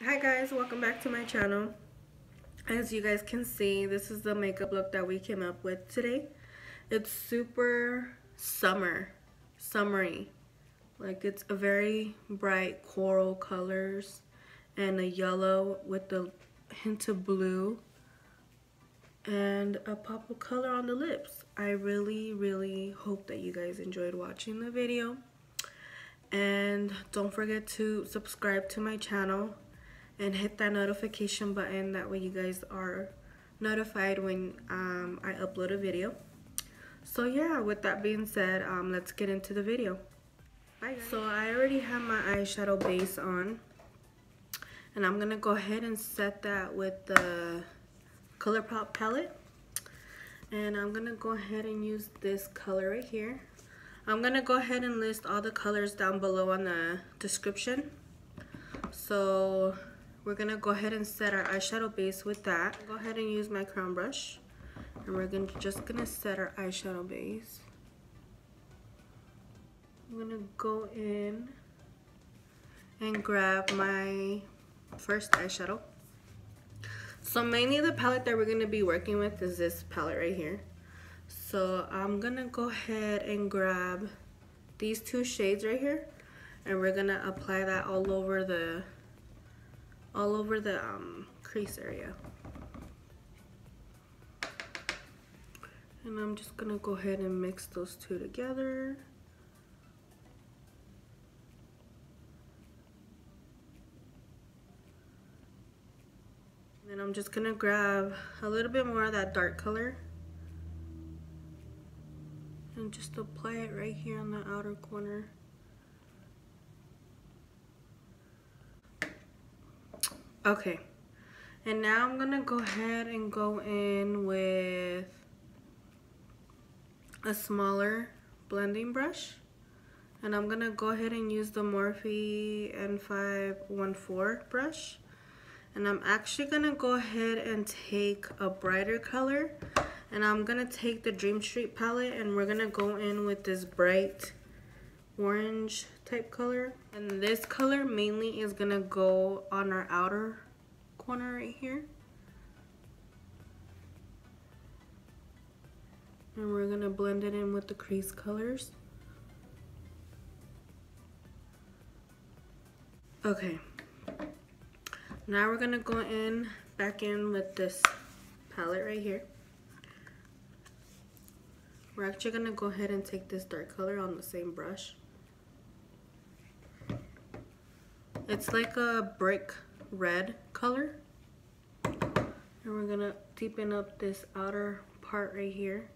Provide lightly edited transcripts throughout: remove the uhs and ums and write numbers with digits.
Hi guys, welcome back to my channel. As you guys can see, this is the makeup look that we came up with today. It's super summery. Like, it's a very bright coral colors and a yellow with a hint of blue and a pop of color on the lips. I really hope that you guys enjoyed watching the video, and don't forget to subscribe to my channel and hit that notification button. That way you guys are notified when I upload a video. So yeah, with that being said, let's get into the video. Bye guys. So I already have my eyeshadow base on, and I'm gonna go ahead and set that with the Colourpop palette. And I'm gonna go ahead and use this color right here. I'm gonna go ahead and list all the colors down below on the description. So we're gonna go ahead and set our eyeshadow base with that. Go ahead and use my crown brush, and we're just gonna set our eyeshadow base. I'm gonna go in and grab my first eyeshadow. So mainly the palette that we're gonna be working with is this palette right here. So I'm gonna go ahead and grab these two shades right here, and we're gonna apply that all over the crease area. And I'm just gonna go ahead and mix those two together. And I'm just gonna grab a little bit more of that dark color and just apply it right here on the outer corner. Okay, and now I'm gonna go ahead and go in with a smaller blending brush, and I'm gonna go ahead and use the Morphe N514 brush. And I'm actually gonna go ahead and take a brighter color, and I'm gonna take the Dream Street palette, and we're gonna go in with this bright orange type color. And this color mainly is gonna go on our outer corner right here. And we're gonna blend it in with the crease colors. Okay. Now we're gonna go back in with this palette right here. We're actually gonna go ahead and take this dark color on the same brush. It's like a brick red color. And we're gonna deepen up this outer part right here.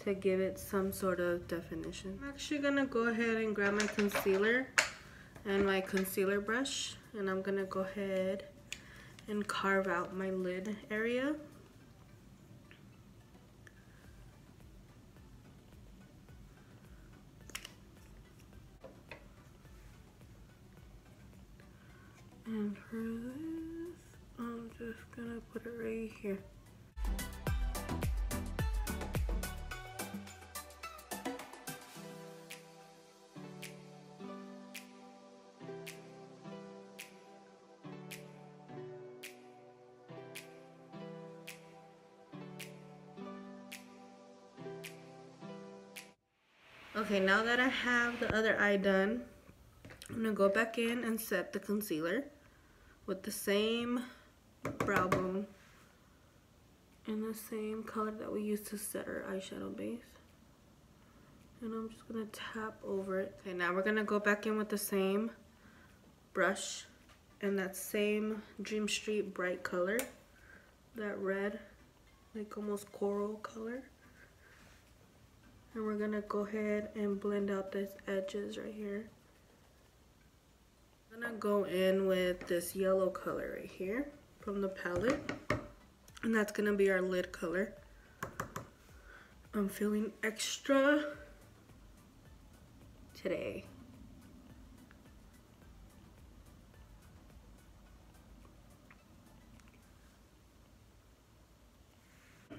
To give it some sort of definition. I'm actually gonna go ahead and grab my concealer and my concealer brush, and I'm gonna go ahead and carve out my lid area. And for this, I'm just gonna put it right here. Okay, now that I have the other eye done, I'm gonna go back in and set the concealer with the same brow bone and the same color that we used to set our eyeshadow base. And I'm just gonna tap over it. Okay, now we're gonna go back in with the same brush and that same Dream Street bright color, that red, like almost coral color. And we're gonna go ahead and blend out these edges right here. I'm gonna go in with this yellow color right here from the palette, and that's gonna be our lid color. I'm feeling extra today.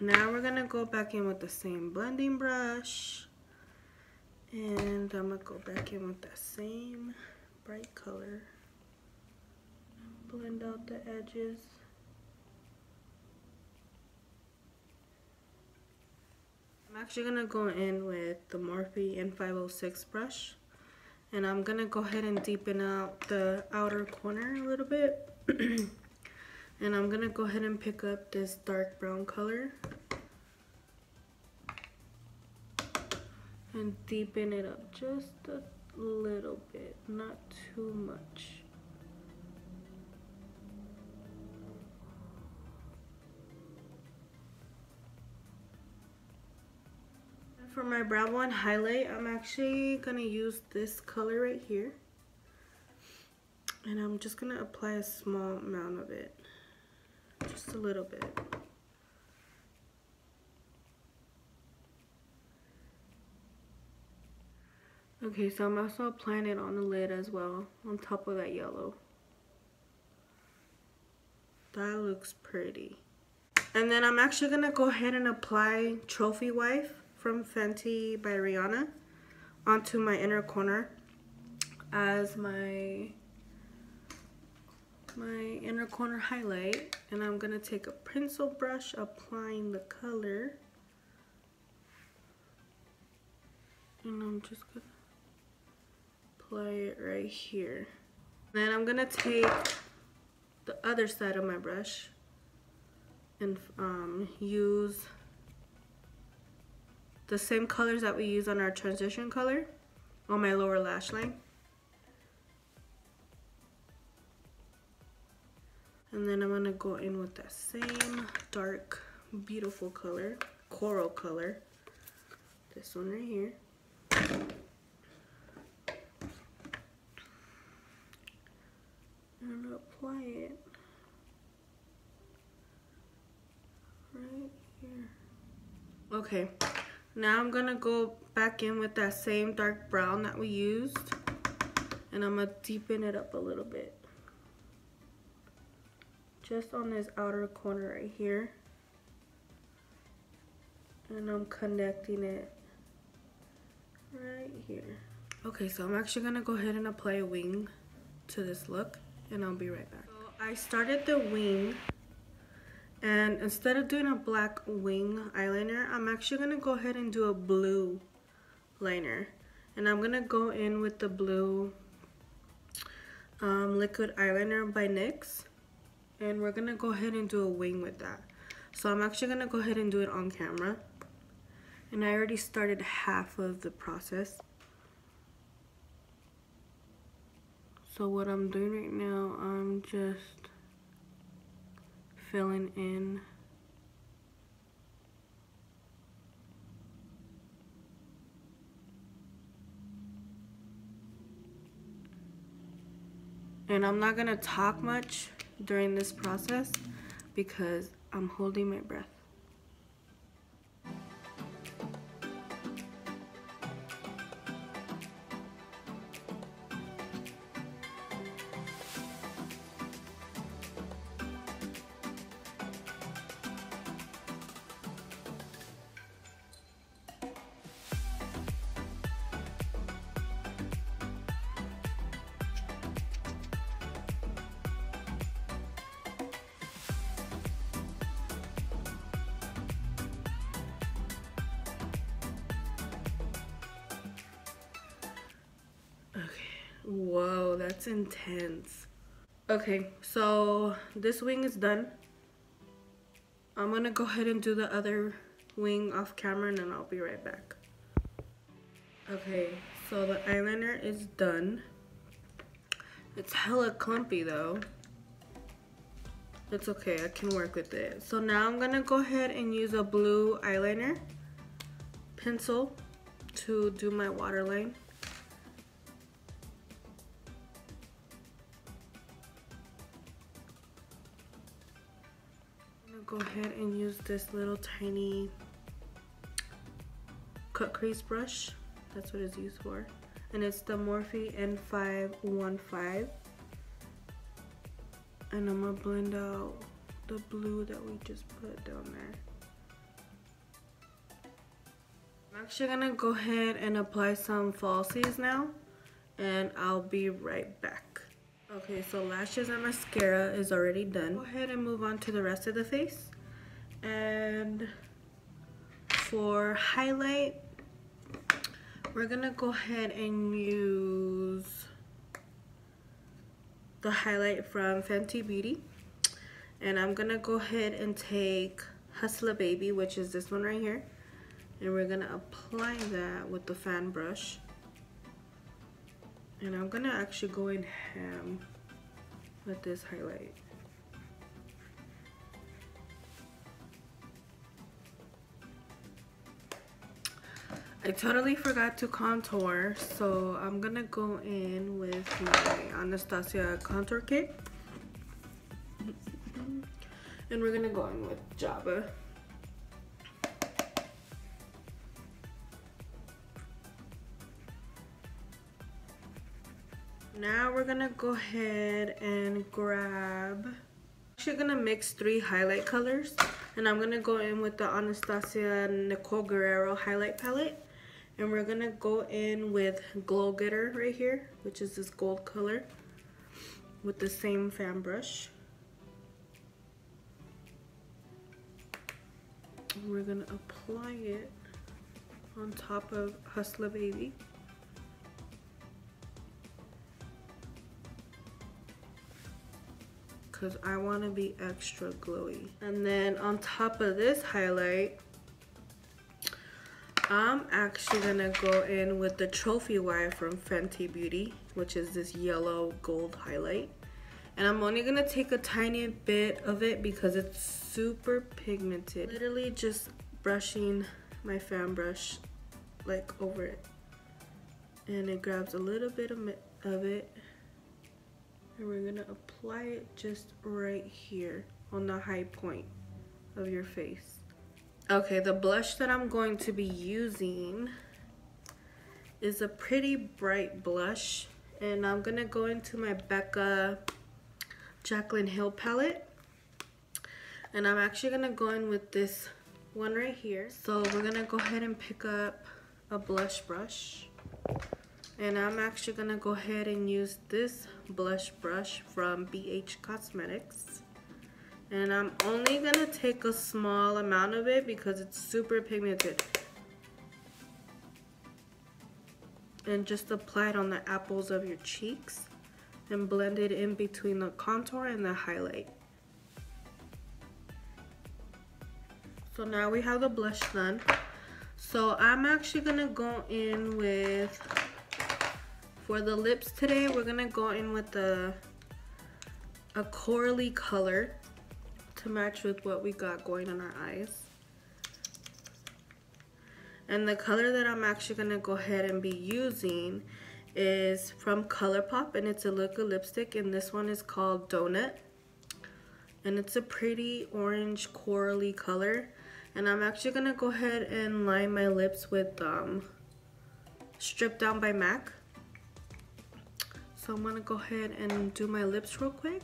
Now we're gonna go back in with the same blending brush And I'm gonna go back in with that same bright color. Blend out the edges. I'm actually gonna go in with the Morphe N506 brush. And I'm gonna go ahead and deepen out the outer corner a little bit. And I'm gonna go ahead and pick up this dark brown color. And deepen it up just a little bit, not too much. For my brow bone highlight, I'm actually gonna use this color right here. And I'm just gonna apply a small amount of it, just a little bit. Okay, so I'm also applying it on the lid as well, on top of that yellow. That looks pretty. And then I'm actually gonna go ahead and apply Trophy Wife from Fenty by Rihanna onto my inner corner as my inner corner highlight. And I'm gonna take a pencil brush, applying the color. And I'm just gonna apply it right here. Then I'm gonna take the other side of my brush and use the same colors that we use on our transition color on my lower lash line. And then I'm gonna go in with that same dark, beautiful color, coral color. This one right here. And apply it right here. Okay, now I'm gonna go back in with that same dark brown that we used, and I'm gonna deepen it up a little bit. Just on this outer corner right here. And I'm connecting it right here. Okay, so I'm actually gonna go ahead and apply a wing to this look, and I'll be right back. So I started the wing, and instead of doing a black wing eyeliner, I'm actually gonna go ahead and do a blue liner. And I'm gonna go in with the blue liquid eyeliner by NYX, and we're gonna go ahead and do a wing with that. So I'm actually gonna go ahead and do it on camera, and I already started half of the process. So what I'm doing right now, I'm just filling in and I'm not gonna talk much during this process because I'm holding my breath. Whoa, that's intense. Okay, so this wing is done. I'm gonna go ahead and do the other wing off camera, and then I'll be right back. Okay, so the eyeliner is done. It's hella clumpy though. It's okay, I can work with it. So now I'm gonna go ahead and use a blue eyeliner pencil to do my waterline. Go ahead and use this little tiny cut crease brush. That's what it's used for, and it's the Morphe N515. And I'm gonna blend out the blue that we just put down there. I'm actually gonna go ahead and apply some falsies now, and I'll be right back. Okay, so lashes and mascara is already done. Go ahead and move on to the rest of the face. And for highlight, we're gonna go ahead and use the highlight from Fenty Beauty. And I'm gonna go ahead and take Hustla Baby, which is this one right here. And we're gonna apply that with the fan brush. And I'm gonna actually go in ham with this highlight. I totally forgot to contour, so I'm gonna go in with my Anastasia Contour Kit. And we're gonna go in with Java. Now we're gonna go ahead and grab, I'm actually gonna mix 3 highlight colors, and I'm gonna go in with the Anastasia NICOLE GUERRERO highlight palette, and we're gonna go in with Glow Getter right here, which is this gold color, with the same fan brush. And we're gonna apply it on top of Hustla Baby. Because I want to be extra glowy. And then on top of this highlight, I'm actually going to go in with the Trophy Wife from Fenty Beauty, which is this yellow gold highlight. And I'm only going to take a tiny bit of it because it's super pigmented. Literally just brushing my fan brush like over it. And it grabs a little bit of it. And we're gonna apply it just right here on the high point of your face. Okay, the blush that I'm going to be using is a pretty bright blush. And I'm gonna go into my Becca Jaclyn Hill palette. And I'm actually gonna go in with this one right here. So we're gonna go ahead and pick up a blush brush. And I'm actually gonna go ahead and use this blush brush from ABH Cosmetics. And I'm only gonna take a small amount of it because it's super pigmented. And just apply it on the apples of your cheeks and blend it in between the contour and the highlight. So now we have the blush done. So I'm actually gonna go in with, for the lips today, we're gonna go in with a corally color to match with what we got going on our eyes. And the color that I'm actually gonna go ahead and be using is from Colourpop, and it's a liquid lipstick, and this one is called Donut. And it's a pretty orange corally color. And I'm actually gonna go ahead and line my lips with Stripdown by MAC. So I'm gonna go ahead and do my lips real quick.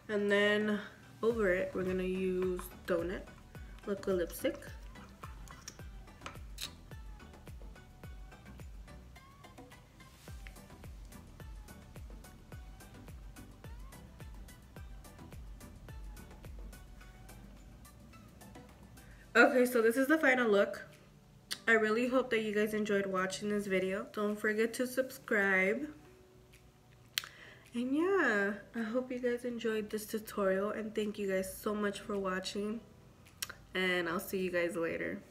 And then over it, we're gonna use Donut liquid lipstick. Okay, so this is the final look. I really hope that you guys enjoyed watching this video. Don't forget to subscribe. And yeah, I hope you guys enjoyed this tutorial, and thank you guys so much for watching. And I'll see you guys later.